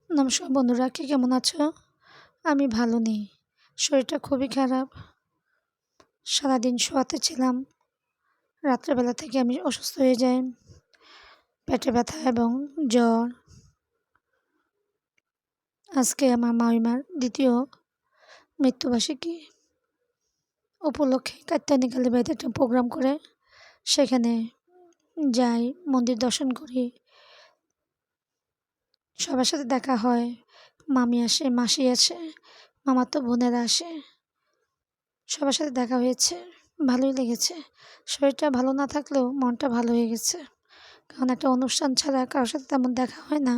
নমস্কার বন্ধুরা, কে কেমন আছো? আমি ভালো নেই। শরীরটা খুবই খারাপ। সারাদিন শোয়াতে ছিলাম। রাত্রেবেলা থেকে আমি অসুস্থ হয়ে যাই। পেটে ব্যথা এবং জ্বর। আজকে আমার মামিমার দ্বিতীয় মৃত্যুবার্ষিকী উপলক্ষে কাত্যায়নী বাড়িতে একটা প্রোগ্রাম করে সেখানে যাই, মন্দির দর্শন করি। সবার সাথে দেখা হয়। মামি আসে, মাসি আসে, মামাতো বোনেরা আসে। সবার সাথে দেখা হয়েছে, ভালোই লেগেছে। শরীরটা ভালো না থাকলেও মনটা ভালো হয়ে গেছে। কারণ একটা অনুষ্ঠান ছাড়া কারোর সাথে তেমন দেখা হয় না।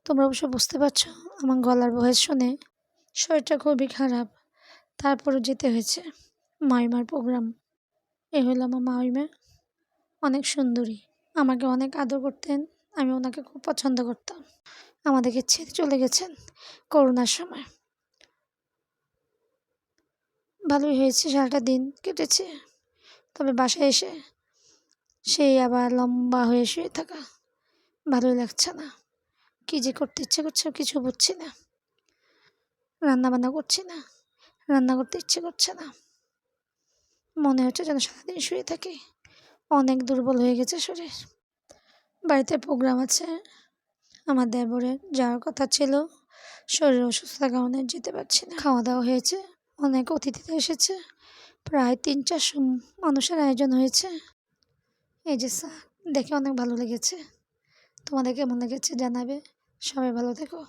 তোমরা অবশ্য বুঝতে পারছো আমার গলার ভয়েস শুনে। শরীরটা খুবই খারাপ, তারপরও যেতে হয়েছে। মামিমার প্রোগ্রাম। এ হলো আমার মামিমা। অনেক সুন্দরী, আমাকে অনেক আদর করতেন। আমি ওনাকে খুব পছন্দ করতাম। আমাদেরকে ছেড়ে চলে গেছেন করোনার সময়। ভালোই হয়েছে, সারাটা দিন কেটেছে। তবে বাসায় এসে সেই আবার লম্বা হয়ে শুয়ে থাকা, ভালোই লাগছে না। কী যে করতে ইচ্ছে করছে কিছু বুঝছি না। রান্নাবান্না করছি না, রান্না করতে ইচ্ছে করছে না। মনে হচ্ছে যেন সারাদিন শুয়ে থাকি। অনেক দুর্বল হয়ে গেছে শরীর। বাড়িতে প্রোগ্রাম আছে, আমার দেবরের যাওয়ার কথা ছিল। শরীর অসুস্থতার কারণে যেতে পারছি না। খাওয়া দাওয়া হয়েছে, অনেক অতিথিরা এসেছে। প্রায় 300-400 মানুষের আয়োজন হয়েছে। এই যে দেখে অনেক ভালো লেগেছে। তোমাদের কেমন লেগেছে জানাবে। সবাই ভালো থেকো।